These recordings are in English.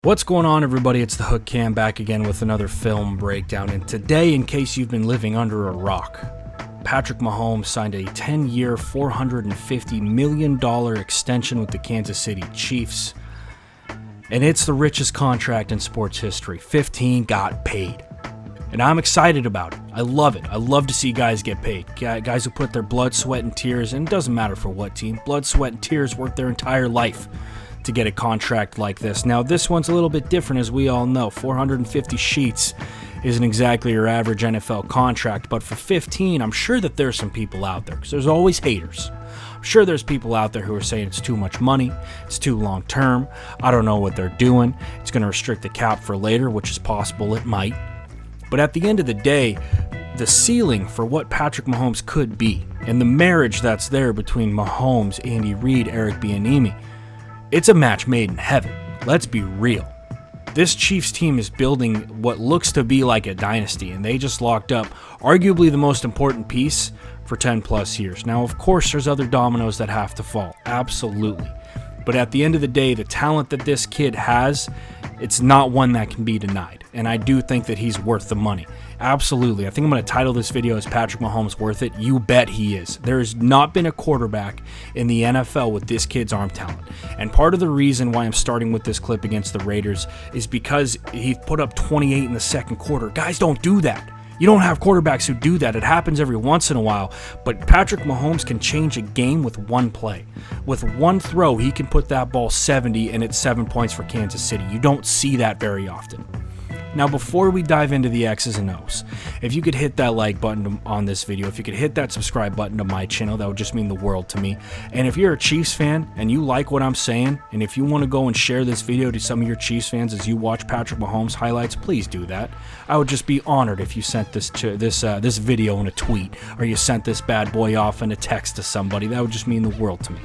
What's going on, everybody? It's the Hook Cam back again with another film breakdown. And today, in case you've been living under a rock, Patrick Mahomes signed a 10-year, $450 million extension with the Kansas City Chiefs. And it's the richest contract in sports history. 15 got paid. And I'm excited about it. I love it. I love to see guys get paid. Guys who put their blood, sweat, and tears, and it doesn't matter for what team, blood, sweat, and tears work their entire life to get a contract like this. Now, this one's a little bit different, as we all know. 450 sheets isn't exactly your average NFL contract, but for 15, I'm sure that there's some people out there, because there's always haters. I'm sure there's people out there who are saying it's too much money, it's too long term, I don't know what they're doing, it's going to restrict the cap for later, which is possible, it might. But at the end of the day, the ceiling for what Patrick Mahomes could be, and the marriage that's there between Mahomes, Andy Reid, Eric Bieniemy, it's a match made in heaven. Let's be real. This Chiefs team is building what looks to be like a dynasty, and they just locked up arguably the most important piece for 10 plus years. Now, of course, there's other dominoes that have to fall. Absolutely. But at the end of the day, the talent that this kid has, it's not one that can be denied. And I do think that he's worth the money. Absolutely. I think I'm going to title this video as Patrick Mahomes worth it. You bet he is. There has not been a quarterback in the NFL with this kid's arm talent. And part of the reason why I'm starting with this clip against the Raiders is because he put up 28 in the second quarter. Guys don't do that. You don't have quarterbacks who do that. It happens every once in a while. But Patrick Mahomes can change a game with one play. With one throw, he can put that ball 70 and it's 7 points for Kansas City. You don't see that very often. Now, before we dive into the X's and O's, if you could hit that like button on this video, if you could hit that subscribe button to my channel, that would just mean the world to me. And if you're a Chiefs fan and you like what I'm saying, and if you want to go and share this video to some of your Chiefs fans as you watch Patrick Mahomes highlights, please do that. I would just be honored if you sent this video in a tweet, or you sent this bad boy off in a text to somebody. That would just mean the world to me.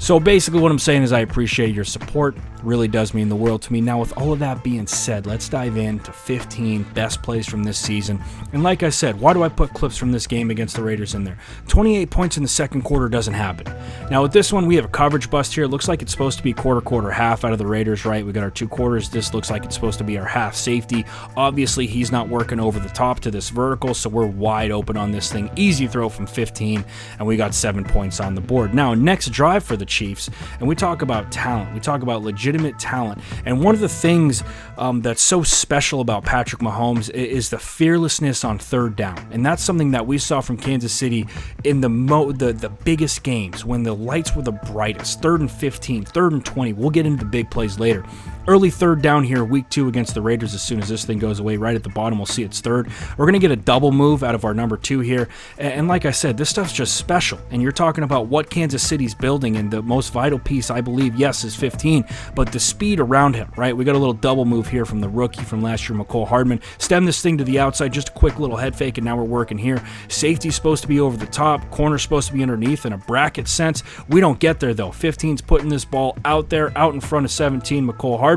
So basically what I'm saying is I appreciate your support. Really does mean the world to me. Now, with all of that being said, let's dive into 15 best plays from this season. And like I said, why do I put clips from this game against the Raiders in there? 28 points in the second quarter doesn't happen. Now, with this one, we have a coverage bust here. It looks like it's supposed to be quarter, half out of the Raiders, right? We got our 2 quarters. This looks like it's supposed to be our half safety. Obviously, he's not working over the top to this vertical, so we're wide open on this thing. Easy throw from 15, and we got 7 points on the board. Now, next drive for the Chiefs, and we talk about talent. We talk about legitimate talent. And one of the things that's so special about Patrick Mahomes is the fearlessness on third down. And that's something that we saw from Kansas City in the biggest games, when the lights were the brightest. 3rd and 15, 3rd and 20. We'll get into the big plays later. Early third down here, week 2 against the Raiders. As soon as this thing goes away, right at the bottom, we'll see it's third. We're going to get a double move out of our number 2 here. And like I said, this stuff's just special. And you're talking about what Kansas City's building, and the most vital piece, I believe, yes, is 15, but the speed around him, right? We got a little double move here from the rookie from last year, Mecole Hardman. Stem this thing to the outside, just a quick little head fake, and now we're working here. Safety's supposed to be over the top, corner's supposed to be underneath in a bracket sense. We don't get there, though. 15's putting this ball out there, out in front of 17, Mecole Hardman.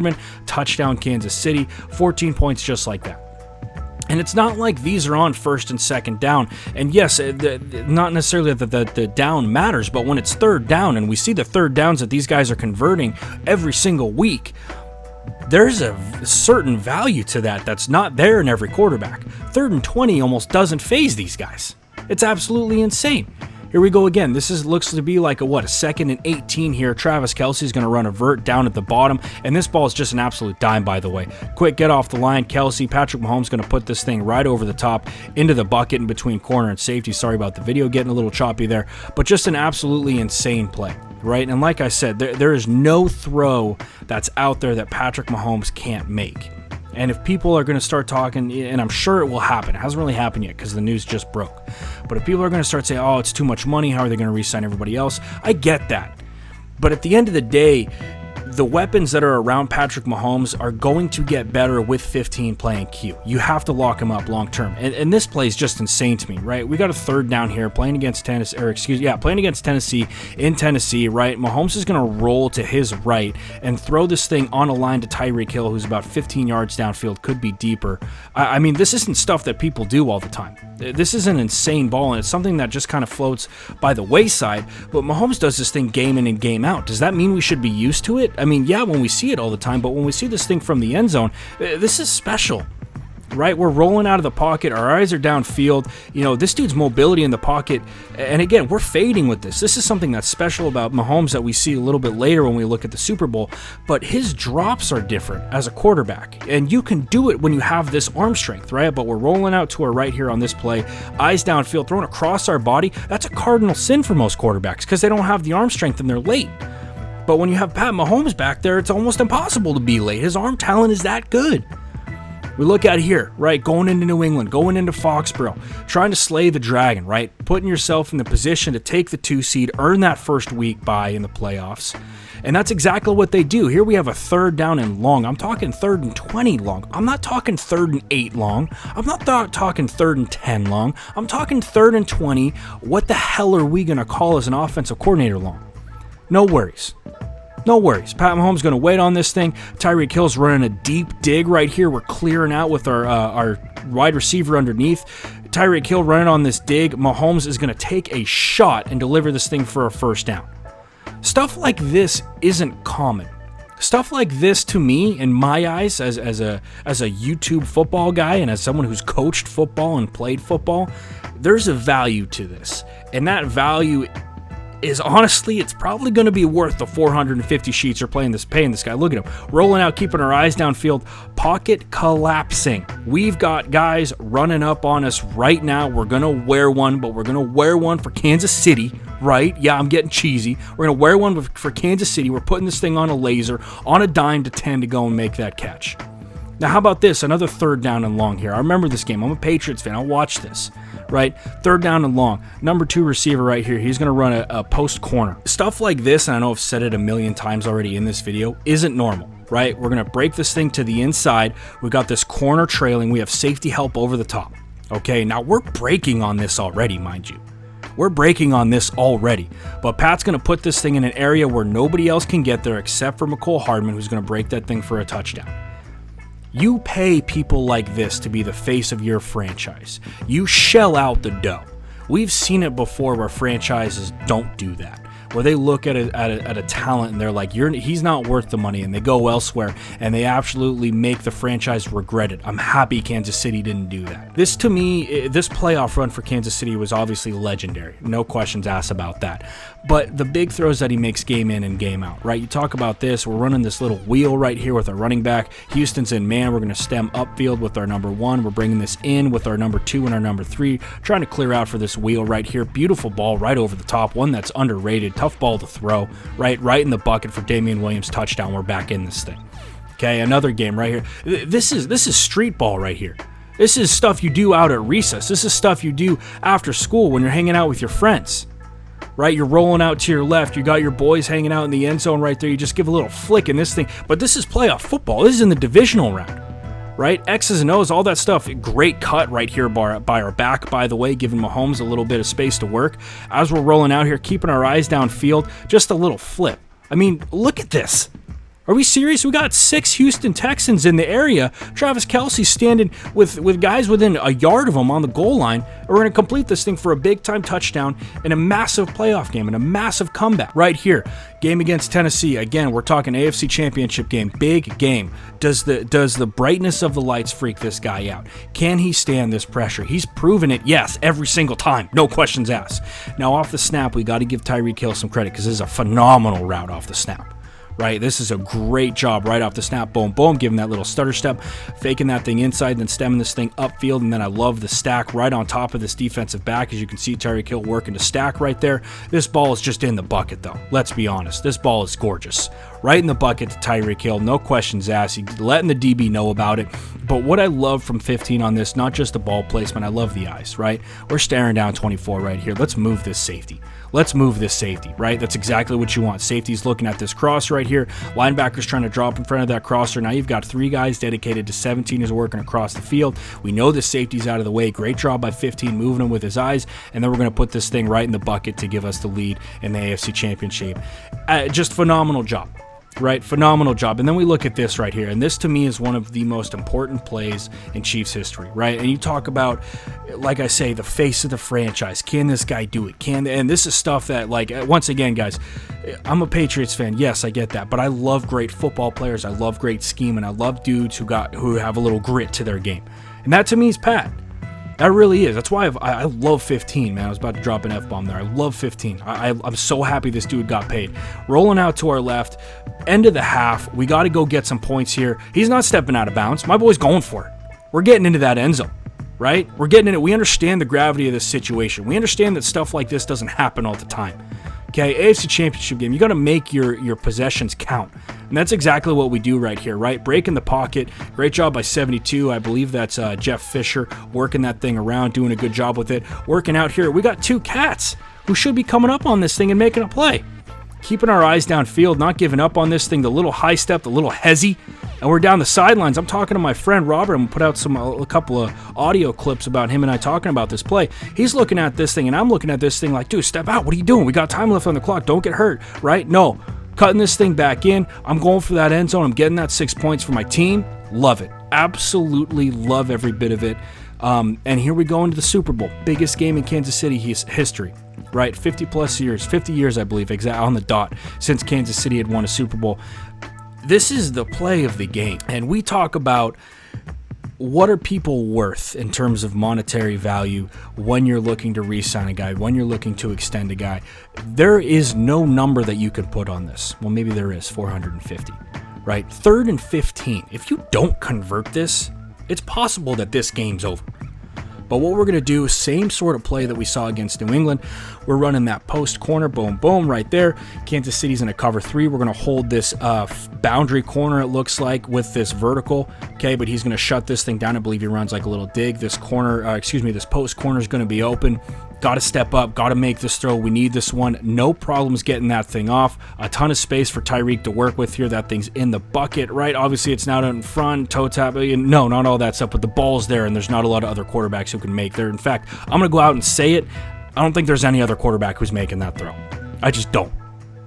Touchdown, Kansas City. 14 points just like that. And it's not like these are on 1st and 2nd down. And yes, not necessarily that the down matters, but when it's 3rd down, and we see the 3rd downs that these guys are converting every single week, there's a certain value to that that's not there in every quarterback. 3rd and 20 almost doesn't faze these guys. It's absolutely insane. Here we go again. This looks to be like a 2nd and 18 here. Travis Kelce's going to run a vert down at the bottom, and this ball is just an absolute dime, by the way. Quick get off the line, Kelce. Patrick Mahomes going to put this thing right over the top into the bucket in between corner and safety. Sorry about the video getting a little choppy there, but just an absolutely insane play, right? And like I said, there is no throw that's out there that Patrick Mahomes can't make. And if people are going to start talking, and I'm sure it will happen, it hasn't really happened yet because the news just broke, but if people are going to start saying, oh, it's too much money, how are they going to re-sign everybody else? I get that. But at the end of the day, the weapons that are around Patrick Mahomes are going to get better with 15 playing Q. You have to lock him up long term. And this play is just insane to me, right? We got a 3rd down here playing against Tennessee, playing against Tennessee in Tennessee, right? Mahomes is going to roll to his right and throw this thing on a line to Tyreek Hill, who's about 15 yards downfield, could be deeper. I mean, this isn't stuff that people do all the time. This is an insane ball, and it's something that just kind of floats by the wayside, but Mahomes does this thing game in and game out. Does that mean we should be used to it? I I mean, yeah, when we see it all the time, but when we see this thing from the end zone, this is special. Right, we're rolling out of the pocket. Our eyes are downfield. You know, this dude's mobility in the pocket. And again, we're fading with this. This is something that's special about Mahomes that we see a little bit later when we look at the Super Bowl. But his drops are different as a quarterback. And you can do it when you have this arm strength, right? But we're rolling out to our right here on this play. Eyes downfield, thrown across our body. That's a cardinal sin for most quarterbacks because they don't have the arm strength and they're late. But when you have Pat Mahomes back there, it's almost impossible to be late. His arm talent is that good. We look at here, right, going into New England, going into Foxborough, trying to slay the dragon, right, putting yourself in the position to take the 2 seed, earn that first week bye in the playoffs. And that's exactly what they do. Here we have a 3rd down and long. I'm talking 3rd and 20 long. I'm not talking 3rd and 8 long. I'm not talking 3rd and 10 long. I'm talking 3rd and 20. What the hell are we going to call as an offensive coordinator long? No worries. No worries. Pat Mahomes going to wait on this thing. Tyreek Hill's running a deep dig right here. We're clearing out with our wide receiver underneath. Tyreek Hill running on this dig. Mahomes is going to take a shot and deliver this thing for a first down. Stuff like this isn't common. Stuff like this, to me, in my eyes, as a YouTube football guy and as someone who's coached football and played football, there's a value to this. And that value is honestly, it's probably going to be worth the 450 sheets you're paying this guy. Look at him rolling out, keeping our eyes downfield, pocket collapsing. We've got guys running up on us right now. We're going to wear one, but we're going to wear one for Kansas City, right? Yeah, I'm getting cheesy. We're going to wear one for Kansas City. We're putting this thing on a laser, on a dime to 10 to go and make that catch. Now, how about this? Another 3rd down and long here. I remember this game. I'm a Patriots fan. I'll watch this, right? 3rd down and long. Number 2 receiver right here. He's going to run a post corner. Stuff like this, and I know I've said it a million times already in this video, isn't normal, right? We're going to break this thing to the inside. We've got this corner trailing. We have safety help over the top. Okay, now we're breaking on this already, mind you. We're breaking on this already. But Pat's going to put this thing in an area where nobody else can get there except for McCole Hardman, who's going to break that thing for a touchdown. You pay people like this to be the face of your franchise. You shell out the dough. We've seen it before where franchises don't do that, where they look at a talent and they're like, he's not worth the money, and they go elsewhere and they absolutely make the franchise regret it. I'm happy Kansas City didn't do that. This, to me, this playoff run for Kansas City was obviously legendary. No questions asked about that. But the big throws that he makes game in and game out, right? You talk about this. We're running this little wheel right here with our running back. Houston's in man. We're going to stem upfield with our number 1. We're bringing this in with our number 2 and our number 3, trying to clear out for this wheel right here. Beautiful ball right over the top. One that's underrated. Tough ball to throw, right in the bucket for Damian Williams. Touchdown. We're back in this thing. Okay, another game right here. This is street ball right here. This is stuff you do out at recess. This is stuff you do after school when you're hanging out with your friends. Right, you're rolling out to your left. You got your boys hanging out in the end zone right there. You just give a little flick in this thing. But this is playoff football. This is in the divisional round, right? X's and O's, all that stuff. Great cut right here by our back, by the way, giving Mahomes a little bit of space to work. As we're rolling out here, keeping our eyes downfield, just a little flip. I mean, look at this. Are we serious? We got 6 Houston Texans in the area. Travis Kelce's standing with guys within a yard of him on the goal line. We're going to complete this thing for a big-time touchdown in a massive playoff game and a massive comeback right here. Game against Tennessee. Again, we're talking AFC Championship game. Big game. Does the brightness of the lights freak this guy out? Can he stand this pressure? He's proven it, yes, every single time. No questions asked. Now, off the snap, we got to give Tyreek Hill some credit because this is a phenomenal route off the snap. Right, this is a great job right off the snap. Boom, boom, giving that little stutter step, faking that thing inside, then stemming this thing upfield. And then I love the stack right on top of this defensive back. As you can see, Tyreek Hill working to stack right there. This ball is just in the bucket, though. Let's be honest. This ball is gorgeous. Right in the bucket to Tyreek Hill. No questions asked. He's letting the DB know about it. But what I love from 15 on this, not just the ball placement, I love the eyes, right? We're staring down 24 right here. Let's move this safety. Let's move this safety, right? That's exactly what you want. Safety's looking at this cross right here. Linebacker's trying to drop in front of that crosser. Now you've got 3 guys dedicated to 17 who's working across the field. We know the safety's out of the way. Great job by 15 moving him with his eyes. And then we're going to put this thing right in the bucket to give us the lead in the AFC Championship. Just phenomenal job. right? Phenomenal job. And then we look at this right here, and this to me is one of the most important plays in Chiefs history, right? And you talk about, like I say, the face of the franchise. Can this guy do it? And this is stuff that, like, once again, guys, I'm a Patriots fan. Yes, I get that, but I love great football players. I love great scheme, and I love dudes who have a little grit to their game. And that to me is Pat. That really is. That's why I love 15, man. I was about to drop an F-bomb there. I love 15. I'm so happy this dude got paid. Rolling out to our left, end of the half. We got to go get some points here. He's not stepping out of bounds. My boy's going for it. We're getting into that end zone, right? We're getting in it. We understand the gravity of this situation. We understand that stuff like this doesn't happen all the time. Okay, AFC Championship game, you got to make your possessions count. And that's exactly what we do right here, right? Break in the pocket. Great job by 72. I believe that's Jeff Fisher working that thing around, doing a good job with it. Working out here. We got two cats who should be coming up on this thing and making a play. Keeping our eyes downfield, not giving up on this thing. The little high step, the little hezzy. And we're down the sidelines. I'm talking to my friend Robert. I'm going to put out a couple of audio clips about him and I talking about this play. He's looking at this thing, and I'm looking at this thing like, dude, step out. What are you doing? We got time left on the clock. Don't get hurt, right? No. Cutting this thing back in. I'm going for that end zone. I'm getting that 6 points for my team. Love it. Absolutely love every bit of it. And here we go into the Super Bowl. Biggest game in Kansas City history, right? 50 years, I believe, exactly on the dot, since Kansas City had won a Super Bowl. This is the play of the game. And we talk about what are people worth in terms of monetary value when you're looking to re-sign a guy, when you're looking to extend a guy. There is no number that you can put on this. Well, maybe there is, 450, right? 3rd and 15. If you don't convert this, it's possible that this game's over. But what we're going to do, same sort of play that we saw against New England. We're running that post corner, boom, boom, right there. Kansas City's in a cover 3. We're going to hold this boundary corner, it looks like, with this vertical. Okay, but he's going to shut this thing down. I believe he runs like a little dig. This corner, this post corner is going to be open. Got to step up, got to make this throw. We need this one. No problems getting that thing off. A ton of space for Tyreek to work with here. That thing's in the bucket, right? Obviously, it's not out in front, toe tap. No, not all that stuff, but the ball's there, and there's not a lot of other quarterbacks who can make there. In fact, I'm going to go out and say it. I don't think there's any other quarterback who's making that throw. I just don't.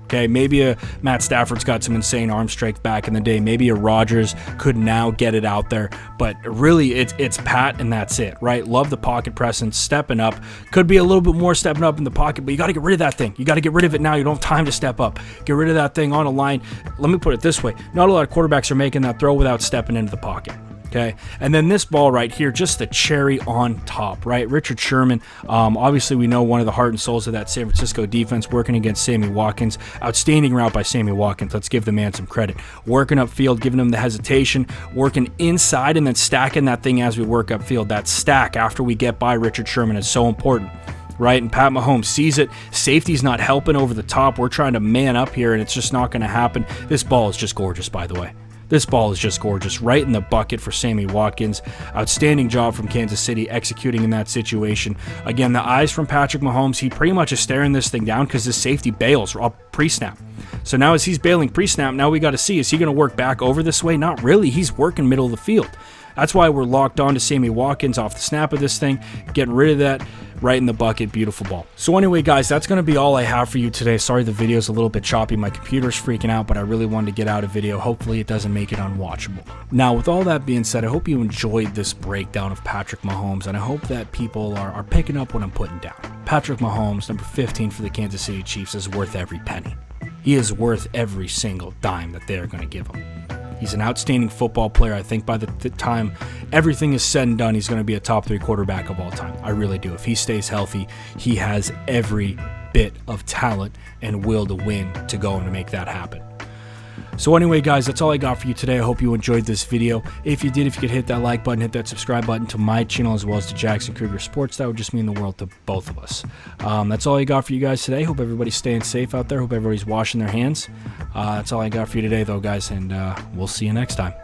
Okay, maybe Matt Stafford's got some insane arm strength back in the day. Maybe a Rodgers could now get it out there. But really, it's Pat, and that's it, right? Love the pocket presence, stepping up. Could be a little bit more stepping up in the pocket, but you got to get rid of that thing. You got to get rid of it now. You don't have time to step up. Get rid of that thing on a line. Let me put it this way. Not a lot of quarterbacks are making that throw without stepping into the pocket. Okay, and then this ball right here, just the cherry on top, right? Richard Sherman, obviously we know one of the heart and souls of that San Francisco defense, working against Sammy Watkins. Outstanding route by Sammy Watkins. Let's give the man some credit. Working upfield, giving him the hesitation, working inside, and then stacking that thing as we work upfield. That stack after we get by Richard Sherman is so important. Right, and Pat Mahomes sees it. Safety's not helping over the top. We're trying to man up here, and it's just not going to happen. This ball is just gorgeous, by the way. This ball is just gorgeous, right in the bucket for Sammy Watkins. Outstanding job from Kansas City executing in that situation. Again, the eyes from Patrick Mahomes, he pretty much is staring this thing down because his safety bails pre-snap. So now as he's bailing pre-snap, now we got to see, is he going to work back over this way? Not really. He's working middle of the field. That's why we're locked on to Sammy Watkins off the snap of this thing, getting rid of that. Right in the bucket, beautiful ball. So anyway, guys, that's going to be all I have for you today. Sorry the video's a little bit choppy. My computer's freaking out, but I really wanted to get out a video. Hopefully it doesn't make it unwatchable. Now, with all that being said, I hope you enjoyed this breakdown of Patrick Mahomes, and I hope that people are picking up what I'm putting down. Patrick Mahomes, number 15 for the Kansas City Chiefs, is worth every penny. He is worth every single dime that they're going to give him. He's an outstanding football player. I think by the time everything is said and done, he's going to be a top 3 quarterback of all time. I really do. If he stays healthy, he has every bit of talent and will to win to go and to make that happen. So anyway, guys, that's all I got for you today. I hope you enjoyed this video. If you did, if you could hit that like button, hit that subscribe button to my channel as well as to Jackson Kruger Sports, that would just mean the world to both of us. That's all I got for you guys today. Hope everybody's staying safe out there. Hope everybody's washing their hands. That's all I got for you today, though, guys, and we'll see you next time.